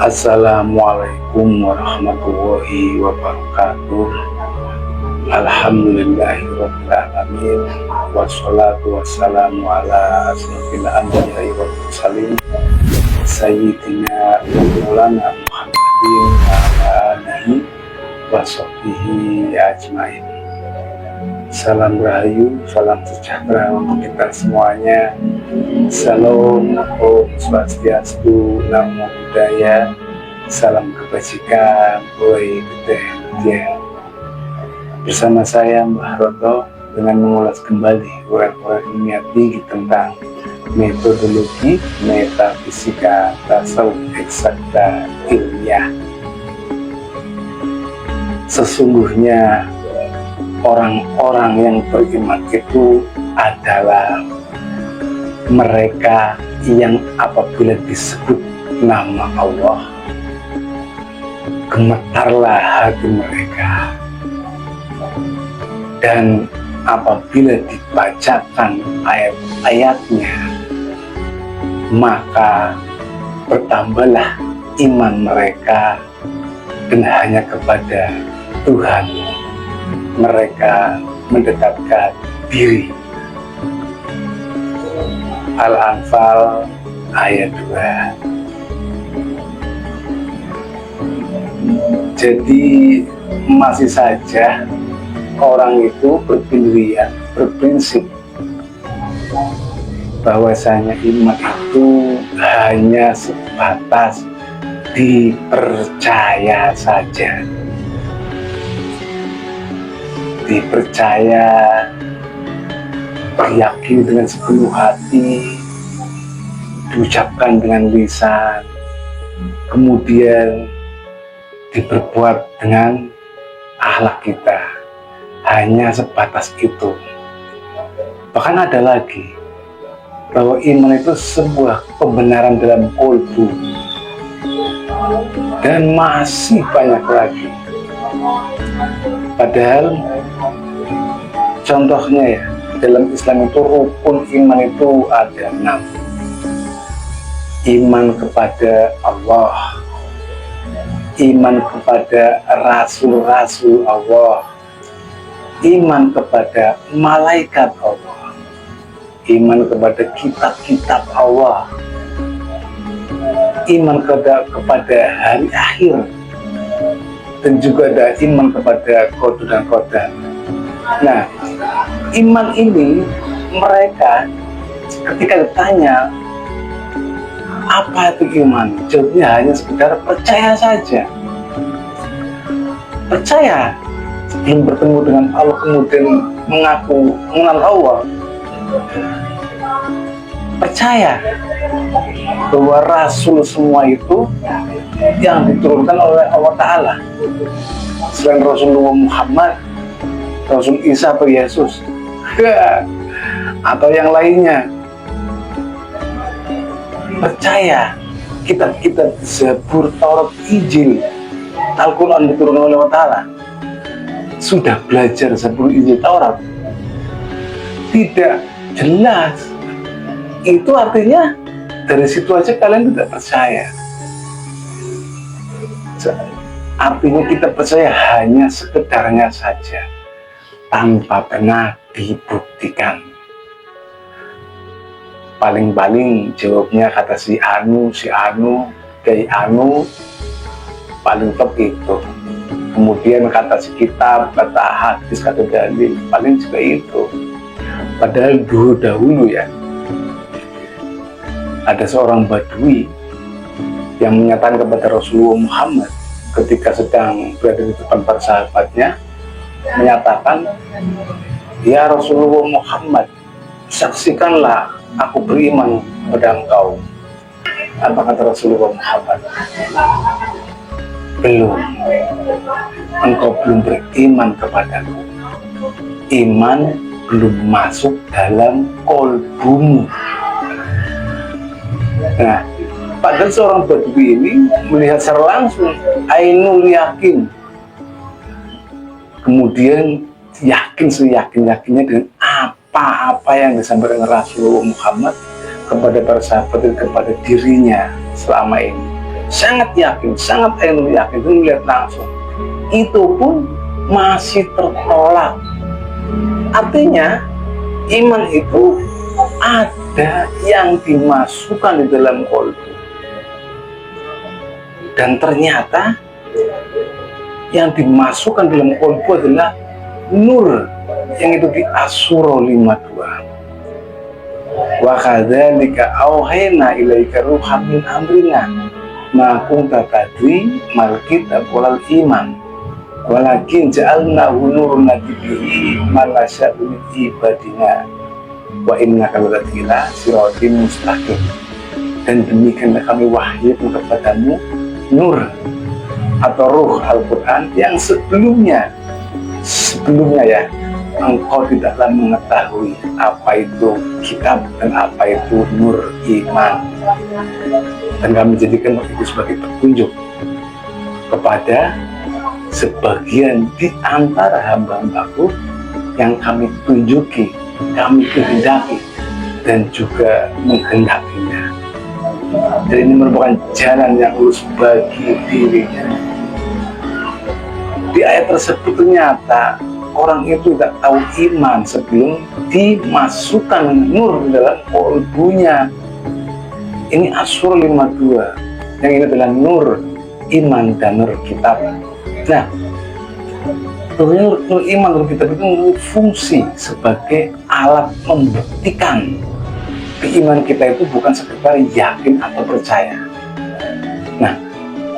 Assalamualaikum warahmatullahi wabarakatuh. Alhamdulillahirabbil alamin. Wassalatu wassalamu ala asyrofil anbiya'i wal mursalin sayyidina wa maulana Muhammadin wa ala alihi wa sahbihi ajmain. Salam rahayu, salam sejahtera untuk kita semuanya. Salam, Om Swastiastu, Namo Buddhaya, salam kebajikan, Boy Gede. Bersama saya Mbah Roto dengan mengulas kembali uraian ilmiah tinggi tentang metodologi metafisika tasawuf eksakta ilmiah. Sesungguhnya orang-orang yang beriman itu adalah mereka yang apabila disebut nama Allah, gemetarlah hati mereka, dan apabila dibacakan ayat-ayatnya, maka bertambahlah iman mereka, dan hanya kepada Tuhan mereka mendekatkan diri. Al-Anfal ayat 2. Jadi masih saja orang itu berpendirian, berprinsip bahwasanya iman itu hanya sebatas dipercaya saja. Dipercaya, beryakin dengan sepenuh hati, diucapkan dengan lisan, kemudian diperbuat dengan akhlak kita. Hanya sebatas itu. Bahkan ada lagi, bahwa iman itu sebuah pembenaran dalam qalbu, dan masih banyak lagi. Padahal contohnya ya, dalam Islam itu rukun iman itu ada 6. Iman kepada Allah, iman kepada rasul-rasul Allah, iman kepada malaikat Allah, iman kepada kitab-kitab Allah, iman kepada hari akhir, dan juga ada iman kepada qada dan qadar. Nah, iman ini mereka ketika ditanya apa itu iman, jawabnya hanya sekedar percaya saja. Percaya sebelum bertemu dengan Allah, kemudian mengaku mengenal Allah. Percaya bahwa Rasul semua itu yang diturunkan oleh Allah Ta'ala, selain Rasulullah Muhammad, Rasul Isa atau Yesus atau yang lainnya. Percaya kitab-kitab Zabur, Taurat, Injil, Al-Quran diturunkan oleh Allah Ta'ala. Sudah belajar Zabur, Injil, Taurat? Tidak jelas. Itu artinya dari situ aja kalian tidak percaya. Artinya kita percaya hanya sekedarnya saja, tanpa pernah dibuktikan. Paling-paling jawabnya kata si Anu, Kiai Anu, paling top itu. Kemudian kata si kitab, kata hadis, kata dalil, paling juga itu. Padahal dahulu ya, ada seorang Badui yang menyatakan kepada Rasulullah Muhammad ketika sedang berada di depan para sahabatnya, menyatakan, "Ya Rasulullah Muhammad, saksikanlah aku beriman kepada engkau." Apa kata Rasulullah Muhammad? Belum, engkau belum beriman kepadaku. Iman belum masuk dalam qalbumu. Nah, padahal seorang Badui ini melihat secara langsung, ainul yakin, kemudian yakin seyakin-yakinnya dengan apa-apa yang disampaikan Rasulullah Muhammad kepada para sahabat dan kepada dirinya selama ini. sangat yakin, sangat ainul yakin, dan melihat langsung, itu pun masih tertolak. Artinya iman itu ada yang dimasukkan di dalam kolbu, dan ternyata yang dimasukkan dalam kolbu adalah nur, yang itu di Asy-Syura 52. Wa kadzalika auhayna ilaika ruhan min amrina ma kunta tadri mal kitab walal iman walakin ja'alnahu nuran bihi man nasya'u min ibadina wa innaka latila siratin mustaqim. Dan demikianlah kami wahyukan kepadamu nur atau ruh Al-Quran yang sebelumnya ya engkau tidaklah mengetahui apa itu kitab dan apa itu nur iman, dan kami jadikan itu sebagai petunjuk kepada sebagian di antara hamba-hambaku yang kami tunjuki, kami kehendaki, dan juga menghendakinya. Dan ini merupakan jalan yang lurus bagi dirinya. Di ayat tersebut ternyata orang itu tidak tahu iman sebelum dimasukkan nur dalam kolbunya. Ini Asy-Syura 52, yang ini adalah nur iman dan nur kitab. Nah, nur iman dan nur kitab itu berfungsi sebagai alat membuktikan keimanan kita itu bukan sekedar yakin atau percaya. Nah,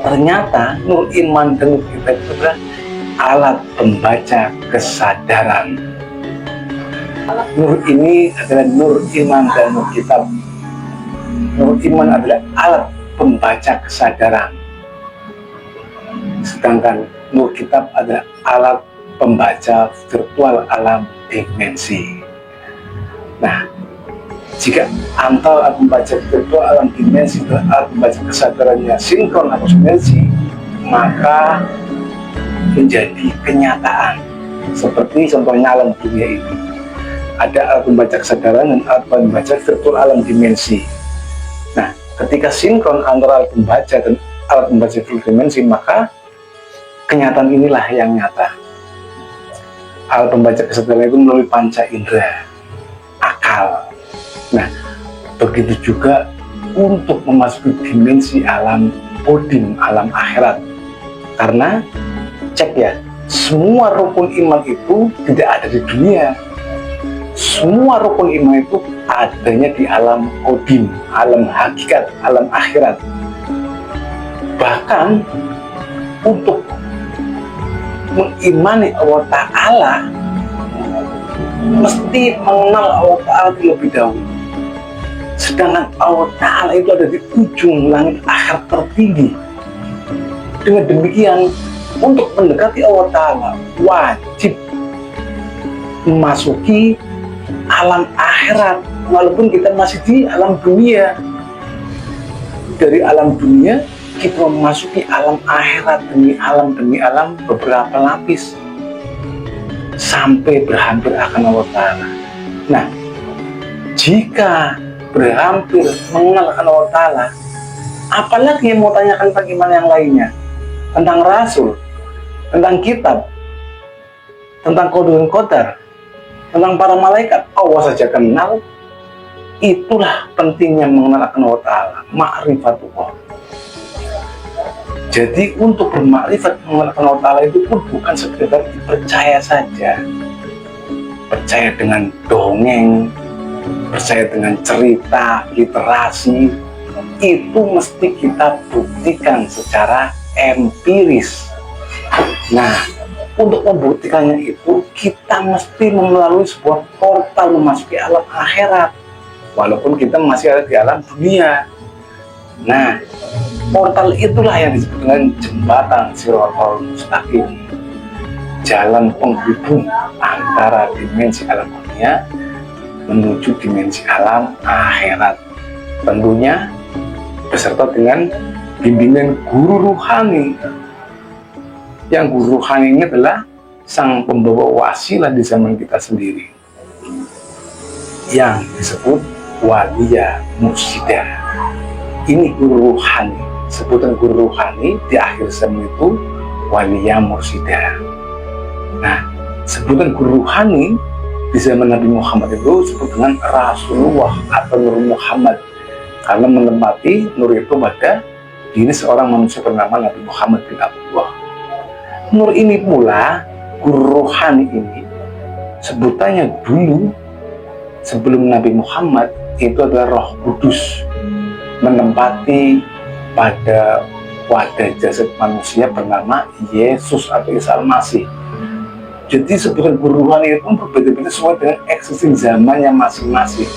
ternyata nur iman dan nur kitab itu adalah alat pembaca kesadaran. Nur ini adalah nur iman dan nur kitab. Nur iman adalah alat pembaca kesadaran, sedangkan nur kitab adalah alat pembaca virtual alam dimensi. Nah, jika antara alat pembaca virtual alam dimensi dan alat pembaca kesadarannya sinkron atau sinergi, maka menjadi kenyataan. Seperti contohnya alam dunia ini, ada alat pembaca kesadaran dan alat pembaca virtual alam dimensi. Nah, ketika sinkron antara alat pembaca dan alat pembaca virtual dimensi, maka kenyataan inilah yang nyata. Alat pembaca kesadaran itu melalui panca indera, akal. Nah, begitu juga untuk memasuki dimensi alam Odin, alam akhirat. Karena cek ya, semua rukun iman itu tidak ada di dunia. Semua rukun iman itu adanya di alam Odin, alam hakikat, alam akhirat. Bahkan untuk mengimani Allah Ta'ala, mesti mengenal Allah Ta'ala terlebih dahulu. Sedangkan Allah Ta'ala itu ada di ujung langit akhir tertinggi. Dengan demikian, untuk mendekati Allah Ta'ala wajib memasuki alam akhirat, walaupun kita masih di alam dunia. Dari alam dunia kita memasuki alam akhirat demi alam beberapa lapis sampai berhampir akan Allah Ta'ala. Nah, jika berhampir mengenal akan Allah Ta'ala, apalagi yang mau tanyakan bagaimana yang lainnya, tentang Rasul, tentang kitab, tentang qada dan qadar, tentang para malaikat, Allah saja kenal. Itulah pentingnya mengenal akan Allah Ta'ala, ma'rifatullah. Jadi untuk bermakrifat mengenal akan Allah Ta'ala itu pun bukan sekedar percaya saja, percaya dengan dongeng, percaya dengan cerita, literasi. Itu mesti kita buktikan secara empiris. Nah, untuk membuktikannya itu kita mesti melalui sebuah portal memasuki alam akhirat, walaupun kita masih ada di alam dunia. Nah, portal itulah yang disebut dengan jembatan Shiratal Mustaqim, jalan penghubung antara dimensi alam dunia menuju dimensi alam akhirat, tentunya beserta dengan bimbingan guru ruhani. Yang guru ruhani ini adalah sang pembawa wasilah di zaman kita sendiri, yang disebut walia mursyida. Ini guru ruhani. sebutan guru rohani di akhir zaman itu Waliyah Mursyidah. Nah, sebutan guru rohani di zaman Nabi Muhammad itu disebut dengan Rasulullah atau Nur Muhammad, karena menempati nur itu pada diri seorang manusia bernama Nabi Muhammad bin Abdullah. Nur ini pula, guru rohani ini, sebutannya dulu sebelum Nabi Muhammad itu adalah Roh Kudus, menempati pada wadah jasad manusia bernama Yesus atau Isa Al-Masih. Jadi sebutan guru rohani itu berbeda-beda sesuai dengan existing zamannya masing-masing.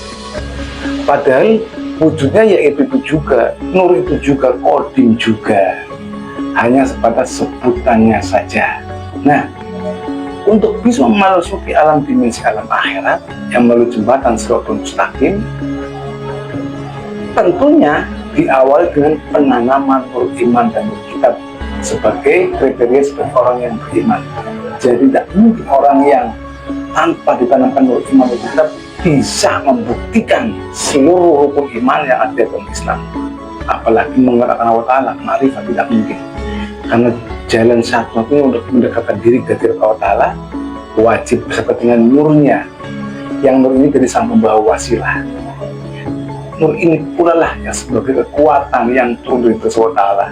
Padahal wujudnya yaitu itu juga, nur itu juga, kodim juga, hanya sebatas sebutannya saja. Nah, untuk bisa memasuki alam dimensi alam akhirat yang melalui jembatan Shiratal Mustaqim, tentunya diawali dengan penanaman nur iman dan nur kitab sebagai kriteria sebagai orang yang beriman. Jadi tidak mungkin orang yang tanpa ditanamkan nur iman dan kitab bisa membuktikan seluruh rukun iman yang ada dalam Islam, apalagi mengatakan Allah Ta'ala, ma'rifat, tidak mungkin. Karena jalan satu-satunya untuk mendekatkan diri dari Allah Ta'ala wajib beserta dengan nurnya, yang nur ini dari sang pembawa wasilah. Nur ini pula lah yang sebagai kekuatan yang turun dari Allah Ta'ala.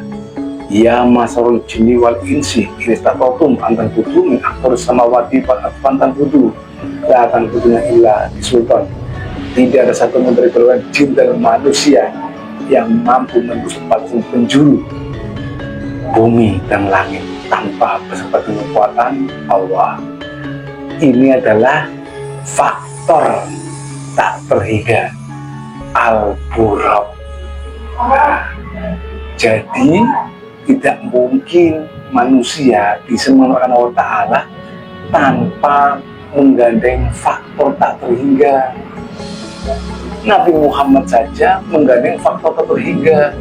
Ya masarul jinni wal insi inistatotum antan budu min aktor samawati pantan budu la akan budunya illa di sultan. Tidak ada satu dari golongan jin dan manusia yang mampu menembus penjuru bumi dan langit tanpa beserta dengan kekuatan Allah. Ini adalah faktor tak terhingga, al-buraq. Nah, jadi tidak mungkin manusia bisa mengenalkan Allah Ta'ala tanpa menggandeng faktor tak terhingga. Nabi Muhammad saja menggandeng faktor tak terhingga,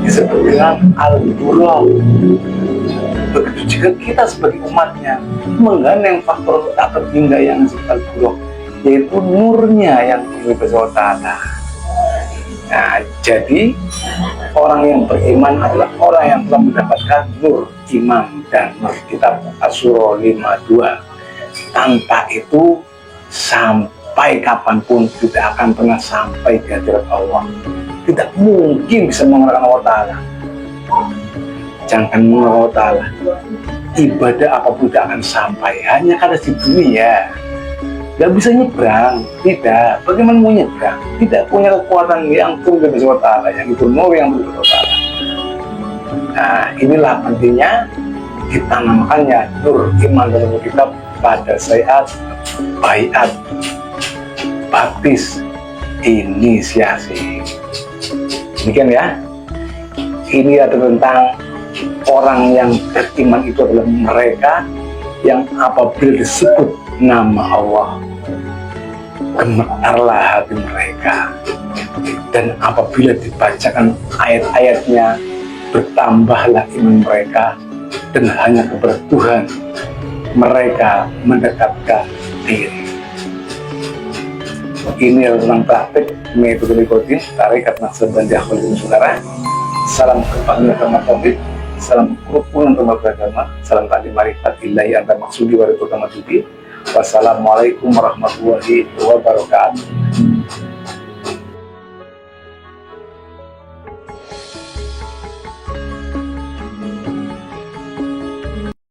disebut dengan al-buraq. Begitu juga kita sebagai umatnya menggandeng faktor tak terhingga yang disebut al-buraq, yaitu nurnya yang dimiliki Allah Ta'ala. Nah, jadi orang yang beriman adalah orang yang telah mendapatkan nur iman dan nur kitab Asy-Syura 52. Tanpa itu sampai kapanpun tidak akan pernah sampai di hadirat Allah. Tidak mungkin bisa mengenalkan Allah Ta'ala. Jangan mengenal Allah Ta'ala, ibadah apapun tidak akan sampai, hanya karena di dunia. Gak bisa nyebrang, tidak. Bagaimana mau nyebrang? Tidak punya kekuatan yang turun dari Allah Ta'ala, yang itu nur yang turun dari Allah Ta'ala. Nah, inilah pentingnya ditanamkannya nur iman dan nur kitab pada saat baiat, baptis, inisiasi. Demikian ya. Ini adalah tentang orang yang beriman itu adalah mereka yang apabila disebut nama Allah gemetarlah hati mereka, dan apabila dibacakan ayat-ayatnya bertambahlah iman mereka, dan hanya kepada Tuhan mereka mendekatkan diri. Ini adalah tentang praktik metode nikotin tarekat Naqsabandi Akhlaqul Saudara. Salam kebahagiaan agama tauhid, salam kerukunan umat beragama, salam takdim marifat illahi antar maksudi wa ridho. Wassalamualaikum warahmatullahi wabarakatuh.